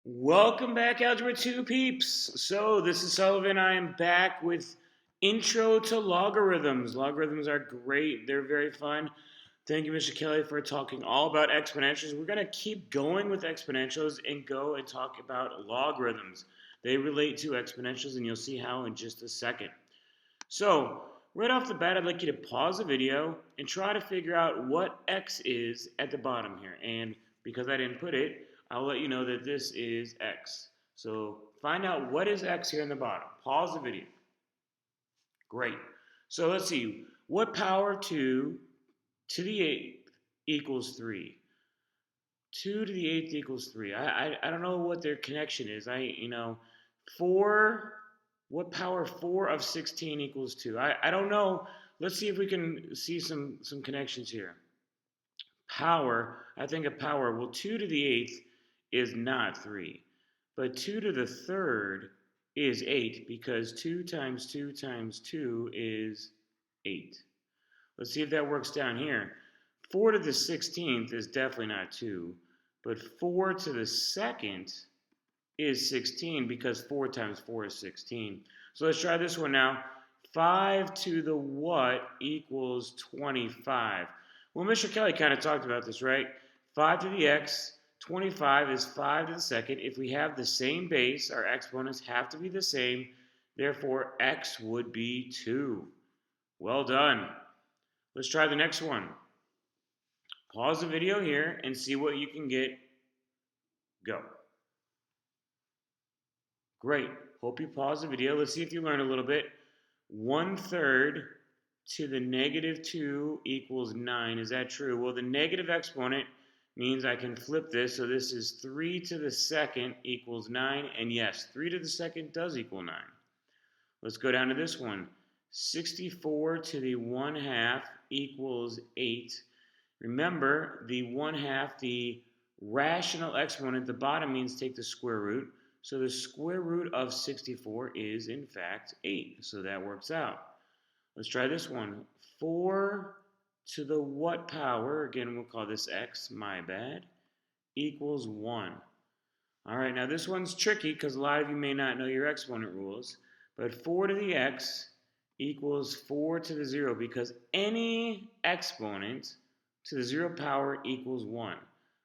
Welcome back, Algebra 2 peeps. So, this is Sullivan. I am back with Intro to Logarithms. Logarithms are great, they're very fun. Thank you, Mr. Kelly, for talking all about exponentials. We're going to keep going with exponentials and go and talk about logarithms. They relate to exponentials, and you'll see how in just a second. So, right off the bat, I'd like you to pause the video and try to figure out what x is at the bottom here. And because I didn't put it, I'll let you know that this is x. So, find out what is x here in the bottom. Pause the video. Great. So, let's see. What power of 2 to the 8th equals 3? 2 to the 8th equals 3. I don't know what their connection is. 4, what power 4 of 16 equals 2? I don't know. Let's see if we can see some connections here. Power, I think of power. Well, 2 to the 8th is not 3. But 2 to the 3rd is 8 because 2 times 2 times 2 is 8. Let's see if that works down here. 4 to the 16th is definitely not 2, but 4 to the 2nd is 16 because 4 times 4 is 16. So let's try this one now. 5 to the what equals 25? Well, Mr. Kelly kind of talked about this, right? 5 to the x, 25 is 5 to the 2nd. If we have the same base, our exponents have to be the same. Therefore, x would be 2. Well done. Let's try the next one. Pause the video here and see what you can get. Go. Great. Hope you pause the video. Let's see if you learn a little bit. 1/3 to the negative 2 equals 9. Is that true? Well, the negative exponent means I can flip this. So this is 3 to the 2nd equals 9. And yes, 3 to the 2nd does equal 9. Let's go down to this one. 64 to the 1/2 equals 8. Remember, the 1/2, the rational exponent at the bottom means take the square root. So the square root of 64 is, in fact, 8. So that works out. Let's try this one. 4 to the what power, again, we'll call this x, my bad, equals 1. All right, now this one's tricky because a lot of you may not know your exponent rules. But 4 to the x equals 4 to the 0 because any exponent to the 0 power equals 1.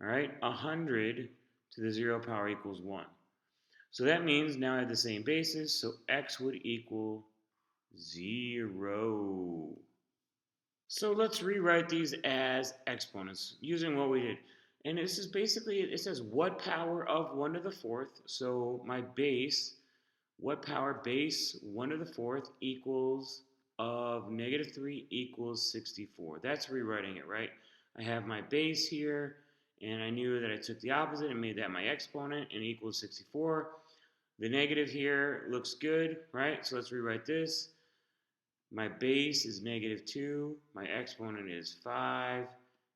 All right, 100 to the 0 power equals 1. So that means now I have the same basis, so x would equal 0. So let's rewrite these as exponents using what we did. And this is basically, it says what power of 1 to the 4th. So my base, what power base 1 to the 4th equals of negative 3 equals 64. That's rewriting it, right? I have my base here, and I knew that I took the opposite and made that my exponent, and equals 64. The negative here looks good, right? So let's rewrite this. My base is negative 2. My exponent is 5,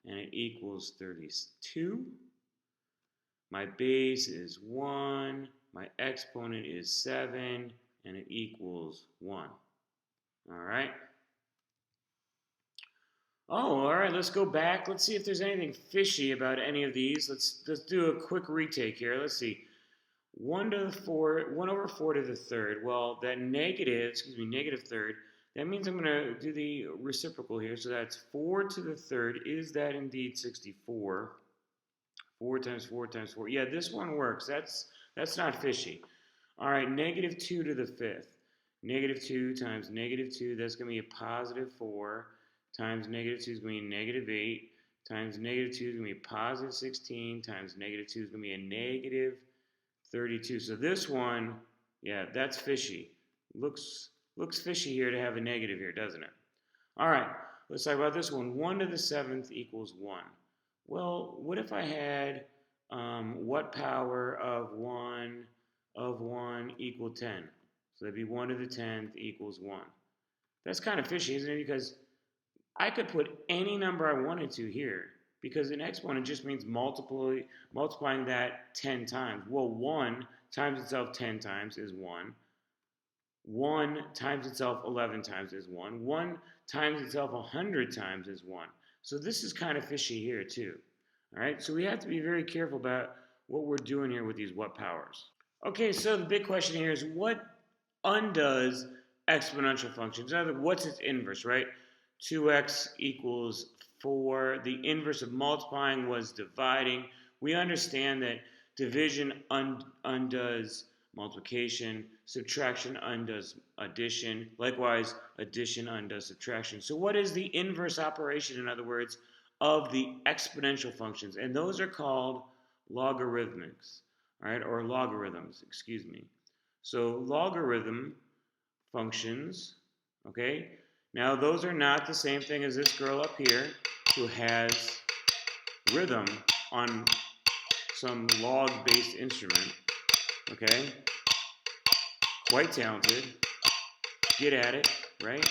and it equals 32. My base is 1. My exponent is 7, and it equals 1. All right. Oh, all right, let's go back. Let's see if there's anything fishy about any of these. Let's do a quick retake here. Let's see. 1 to the 4, 1 over 4 to the 3rd. Well, that negative third, that means I'm going to do the reciprocal here. So that's 4 to the 3rd. Is that indeed 64? 4 times 4 times 4. Yeah, this one works. That's not fishy. All right, negative 2 to the 5th. Negative 2 times negative 2, that's going to be a positive 4, times negative 2 is going to be negative 8, times negative 2 is going to be positive 16, times negative 2 is going to be a negative 32. So this one, yeah, that's fishy. Looks fishy here to have a negative here, doesn't it? All right, let's talk about this one. 1 to the 7th equals 1. Well, what if I had what power of 1 equal 10? So that'd be 1 to the 10th equals 1. That's kind of fishy, isn't it? Because I could put any number I wanted to here because an exponent just means multiplying that 10 times. Well, 1 times itself 10 times is 1. 1 times itself 11 times is 1. 1 times itself 100 times is 1. So this is kind of fishy here too. All right, so we have to be very careful about what we're doing here with these what powers. Okay, so the big question here is what undoes exponential functions? In other words, what's its inverse, right? 2x equals 4. The inverse of multiplying was dividing. We understand that division undoes multiplication, subtraction undoes addition, likewise addition undoes subtraction. So what is the inverse operation, in other words, of the exponential functions? And those are called logarithmics, all right, or logarithms, excuse me. So logarithm functions, okay? Now those are not the same thing as this girl up here who has rhythm on some log-based instrument, okay? Quite talented. Get at it, right?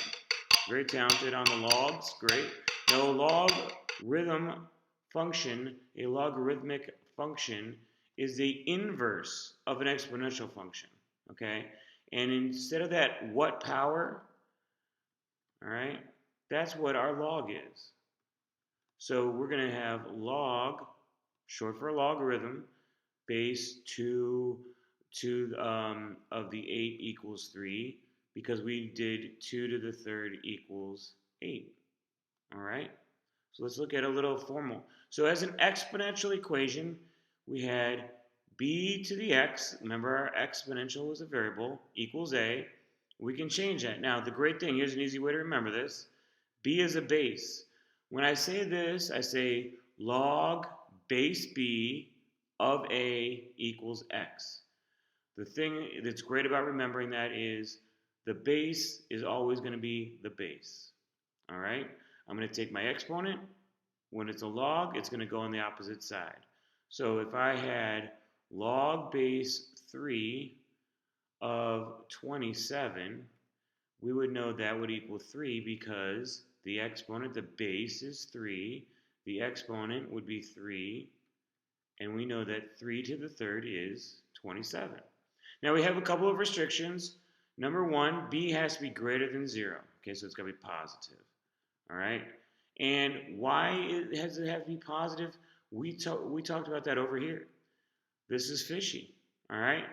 Very talented on the logs, great. Now a logarithm function, a logarithmic function, is the inverse of an exponential function, okay? And instead of that what power, all right, that's what our log is. So we're going to have log, short for logarithm, base 2 of the 8 equals 3, because we did 2 to the third equals 8. All right? So let's look at a little formal. So as an exponential equation, we had b to the x, remember our exponential was a variable, equals a. We can change that. Now, the great thing, here's an easy way to remember this. B is a base. When I say this, I say log base b of a equals x. The thing that's great about remembering that is the base is always going to be the base. All right? I'm going to take my exponent. When it's a log, it's going to go on the opposite side. So if I had log base 3 of 27, we would know that would equal 3 because the exponent, the base is 3, the exponent would be 3, and we know that 3 to the third is 27. Now we have a couple of restrictions. Number one, b has to be greater than 0. Okay, so it's got to be positive. All right? And why does it have to be positive? We talked about that over here. This is fishy. All right?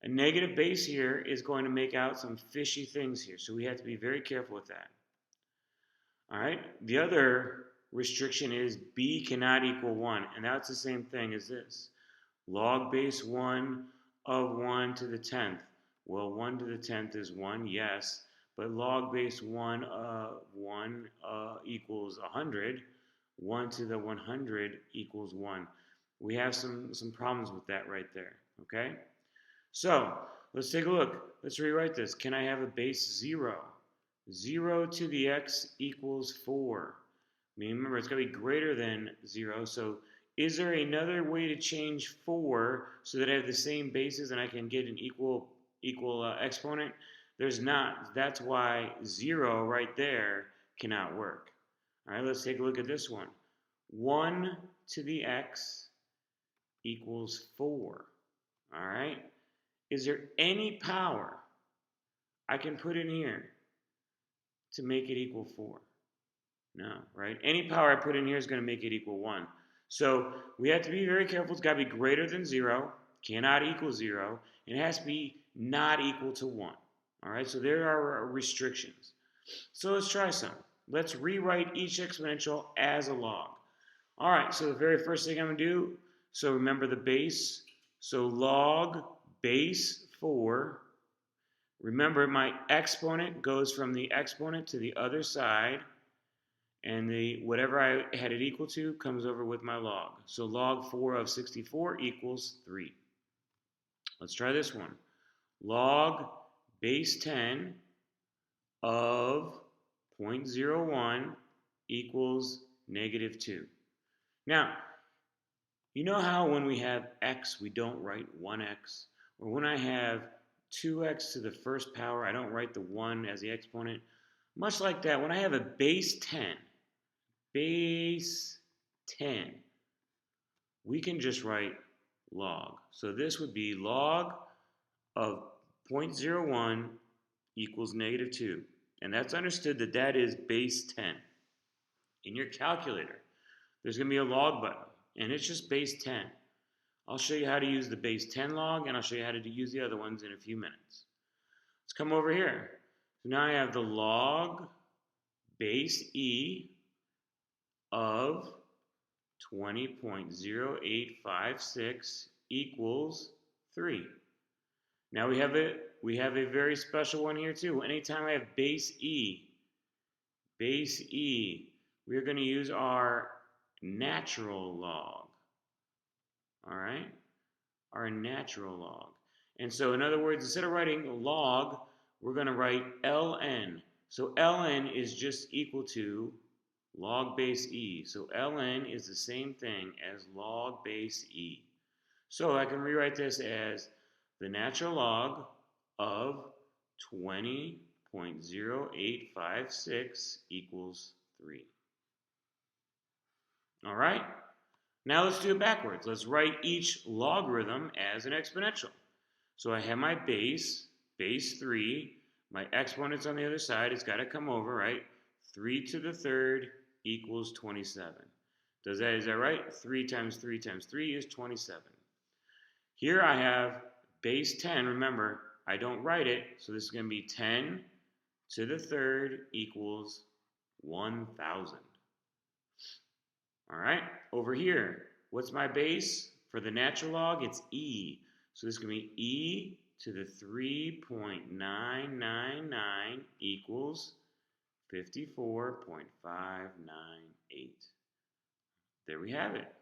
A negative base here is going to make out some fishy things here. So we have to be very careful with that. All right? The other restriction is b cannot equal 1. And that's the same thing as this. Log base 1 of 1 to the 10th. Well, 1 to the 10th is 1, yes. But log base 1 of 1 equals 100. 1 to the 100 equals 1. We have some problems with that right there. Okay? So, let's take a look. Let's rewrite this. Can I have a base 0? 0 to the x equals 4. I mean, remember, it's got to be greater than 0. So, is there another way to change 4 so that I have the same bases and I can get an equal exponent? There's not. That's why 0 right there cannot work. All right, let's take a look at this one. 1 to the x equals 4. All right? Is there any power I can put in here to make it equal 4? No, right? Any power I put in here is going to make it equal 1. So we have to be very careful. It's got to be greater than 0, cannot equal 0, and it has to be not equal to 1. All right, so there are restrictions. So let's try some. Let's rewrite each exponential as a log. All right, so the very first thing I'm going to do, so remember the base. So log base 4. Remember, my exponent goes from the exponent to the other side, and the whatever I had it equal to comes over with my log. So log 4 of 64 equals 3. Let's try this one. Log base 10 of 0.01 equals negative 2. Now, you know how when we have x, we don't write 1x? Or when I have 2x to the first power, I don't write the 1 as the exponent? Much like that, when I have a base 10, we can just write log. So this would be log of 0.01 equals negative 2. And that's understood that that is base 10. In your calculator, there's going to be a log button, and it's just base 10. I'll show you how to use the base 10 log, and I'll show you how to use the other ones in a few minutes. Let's come over here. So now I have the log base E of 20.0856 equals 3. Now we have a very special one here too. Anytime I have base E, we're going to use our natural log. All right? Our natural log. And so in other words, instead of writing log, we're going to write ln. So ln is just equal to log base E. So ln is the same thing as log base E. So I can rewrite this as the natural log of 20.0856 equals 3. All right? Now let's do it backwards. Let's write each logarithm as an exponential. So I have my base 3. My exponent's on the other side. It's got to come over, right? 3 to the third equals 27. Is that right? 3 times 3 times 3 is 27. Here I have base 10. Remember, I don't write it, so this is going to be 10 to the third equals 1,000. All right, over here, what's my base? For the natural log, it's E. So this is going to be E to the 3.999 equals 54.598. There we have it.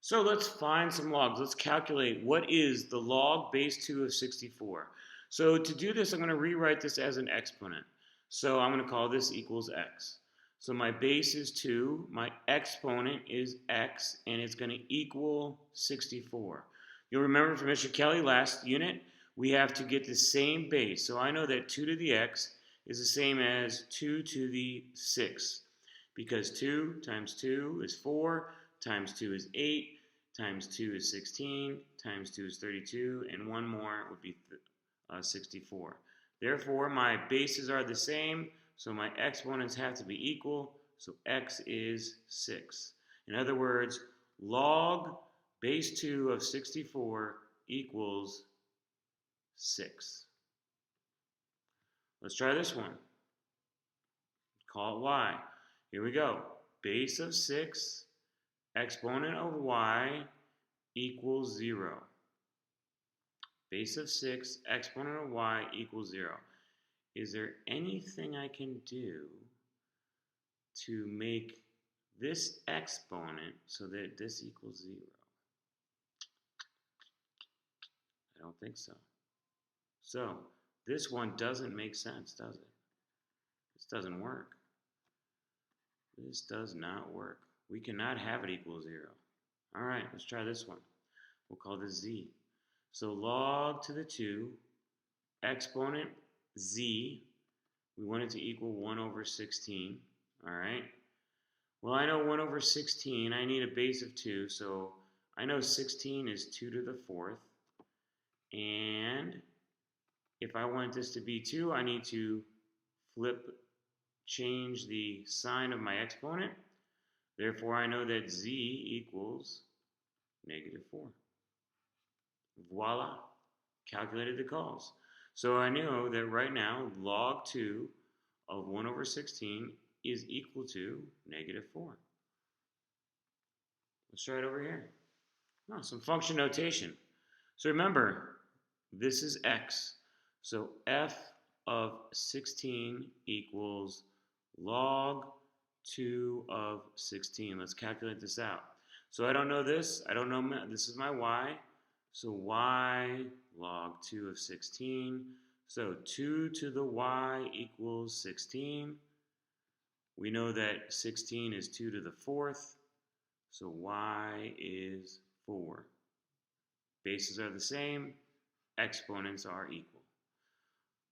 So let's find some logs. Let's calculate what is the log base 2 of 64. So to do this, I'm going to rewrite this as an exponent. So I'm going to call this equals x. So my base is 2, my exponent is x, and it's going to equal 64. You'll remember from Mr. Kelly last unit, we have to get the same base. So I know that 2 to the x is the same as 2 to the 6, because 2 times 2 is 4, times 2 is 8, times 2 is 16, times 2 is 32, and one more would be 64. Therefore, my bases are the same, so my exponents have to be equal, so x is 6. In other words, log base 2 of 64 equals 6. Let's try this one. Call it y. Here we go. Base of 6, exponent of y equals 0. Base of 6, exponent of y equals 0. Is there anything I can do to make this exponent so that this equals 0? I don't think so. So this one doesn't make sense, does it? This doesn't work. This does not work. We cannot have it equal 0. All right, let's try this one. We'll call this z. So log to the 2, exponent z, we want it to equal 1 over 16. All right. Well, I know 1 over 16. I need a base of 2, so I know 16 is 2 to the 4th. And if I want this to be 2, I need to change the sign of my exponent. Therefore, I know that z equals -4. Voila, calculated the cause. So I know that right now log 2 of 1 over 16 is equal to -4. Let's try it over here. Oh, some function notation. So remember, this is x. So f of 16 equals log 2 of 16. Let's calculate this out. So I don't know this. I don't know, this is my y. So y log 2 of 16. So 2 to the y equals 16. We know that 16 is 2 to the 4th. So y is 4. Bases are the same. Exponents are equal.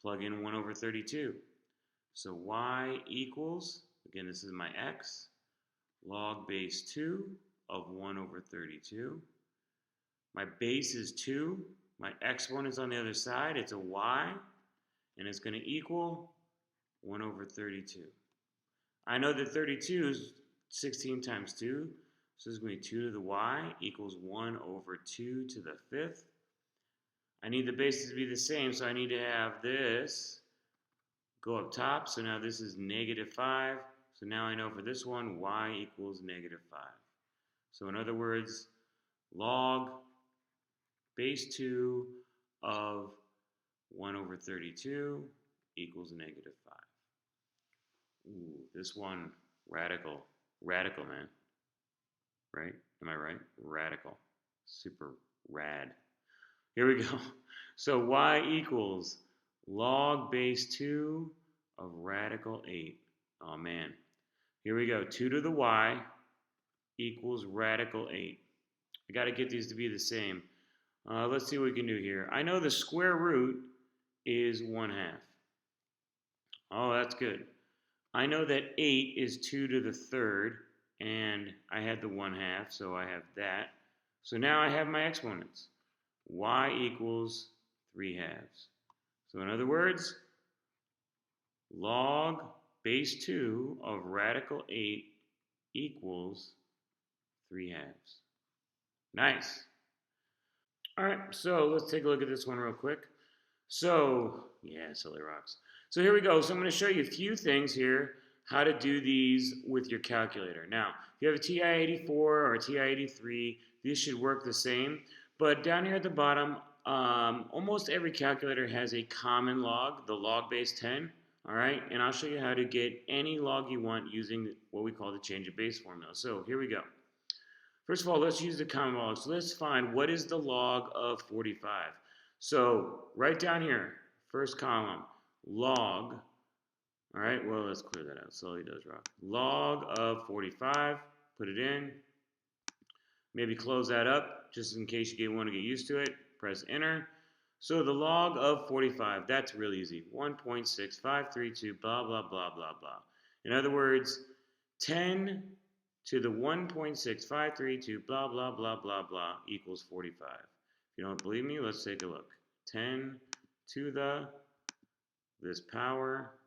Plug in 1 over 32. So y equals, again, this is my x, log base 2 of 1 over 32. My base is 2. My exponent is on the other side. It's a y, and it's going to equal 1 over 32. I know that 32 is 16 times 2, So this is going to be 2 to the y equals 1 over 2 to the 5th. I need the bases to be the same, so I need to have this go up top. So now this is -5. So now I know for this one, y equals -5. So in other words, log base 2 of 1 over 32 equals -5. Ooh, this one, radical. Radical, man. Right? Am I right? Radical. Super rad. Here we go. So y equals log base 2 of radical 8. Oh, man. Here we go. 2 to the y equals radical 8. I got to get these to be the same. Let's see what we can do here. I know the square root is 1/2. Oh, that's good. I know that 8 is 2 to the 3rd, and I had the 1/2, so I have that. So now I have my exponents. Y equals 3/2. So in other words, log base 2 of radical 8 equals 3/2. Nice. All right, so let's take a look at this one real quick. So, yeah, silly rocks. So here we go. So I'm going to show you a few things here, how to do these with your calculator. Now, if you have a TI-84 or a TI-83, these should work the same. But down here at the bottom, almost every calculator has a common log, the log base 10. All right, and I'll show you how to get any log you want using what we call the change of base formula. So here we go. First of all, let's use the common log. So let's find what is the log of 45. So right down here, first column, log. All right, well, let's clear that out. Slowly does rock. Log of 45, put it in. Maybe close that up just in case you want to get used to it. Press enter. So the log of 45, that's really easy. 1.6532, blah, blah, blah, blah, blah. In other words, 10 to the 1.6532, blah, blah, blah, blah, blah, equals 45. If you don't believe me, let's take a look. 10 to the, this power,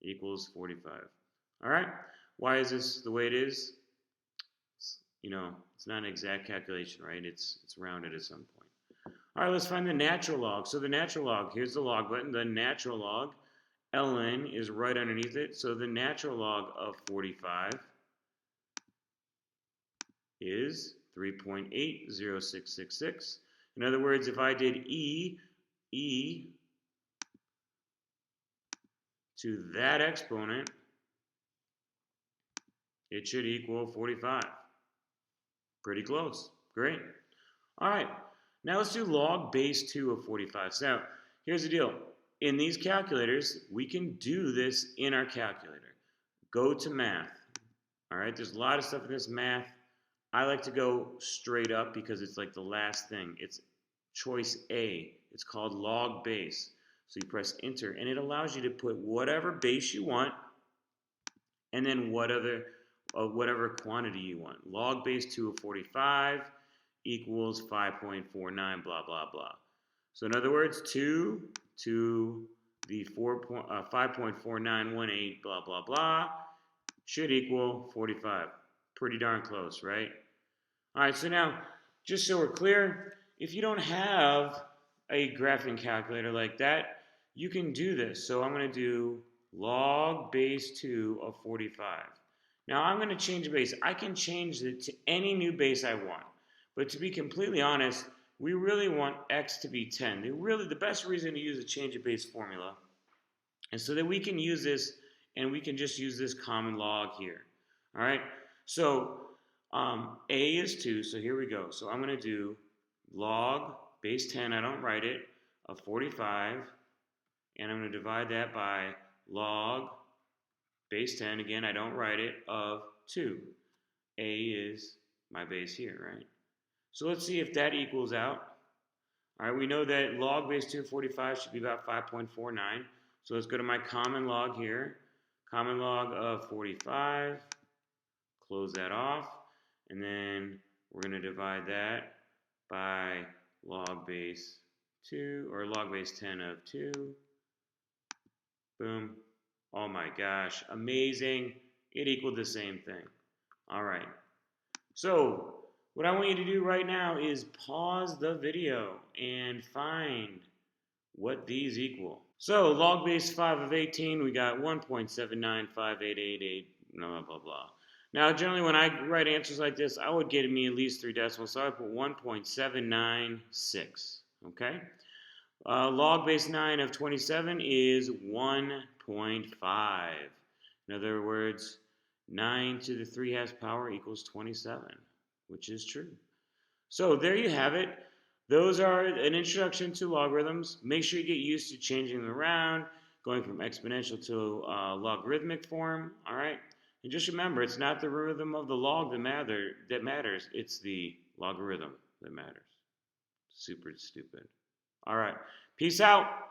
equals 45. All right, why is this the way it is? It's not an exact calculation, right? It's rounded at some point. All right, let's find the natural log. So the natural log, here's the log button. The natural log, ln, is right underneath it. So the natural log of 45 is 3.80666. In other words, if I did e to that exponent, it should equal 45. Pretty close. Great. All right. Now let's do log base 2 of 45. So now, here's the deal. In these calculators, we can do this in our calculator. Go to math. All right. There's a lot of stuff in this math. I like to go straight up because it's like the last thing. It's choice A. It's called log base. So you press enter, and it allows you to put whatever base you want, and then whatever quantity you want. Log base 2 of 45 equals 5.49, blah, blah, blah. So in other words, 2 to the 5.4918, blah, blah, blah, should equal 45. Pretty darn close, right? All right, so now, just so we're clear, if you don't have a graphing calculator like that, you can do this. So I'm going to do log base 2 of 45. Now I'm going to change the base. I can change it to any new base I want. But to be completely honest, we really want x to be 10. The best reason to use a change of base formula is so that we can use this and we can just use this common log here. All right, so a is 2, so here we go. So I'm going to do log base 10, I don't write it, of 45, and I'm going to divide that by log base 10, again, I don't write it, of 2. A is my base here, right? So let's see if that equals out. All right, we know that log base 2 of 45 should be about 5.49. So let's go to my common log here. Common log of 45. Close that off. And then we're going to divide that by log base 2, or log base 10 of 2. Boom. Oh my gosh, amazing. It equaled the same thing. All right. So, what I want you to do right now is pause the video and find what these equal. So, log base 5 of 18, we got 1.795888, blah, blah, blah. Now, generally, when I write answers like this, I would get me at least 3 decimals, so I put 1.796, okay? Log base 9 of 27 is 1.5. In other words, 9 to the 3/2 power equals 27, which is true. So there you have it. Those are an introduction to logarithms. Make sure you get used to changing them around, going from exponential to logarithmic form. All right. And just remember, it's not the rhythm of the log that matters. It's the logarithm that matters. Super stupid. All right. Peace out.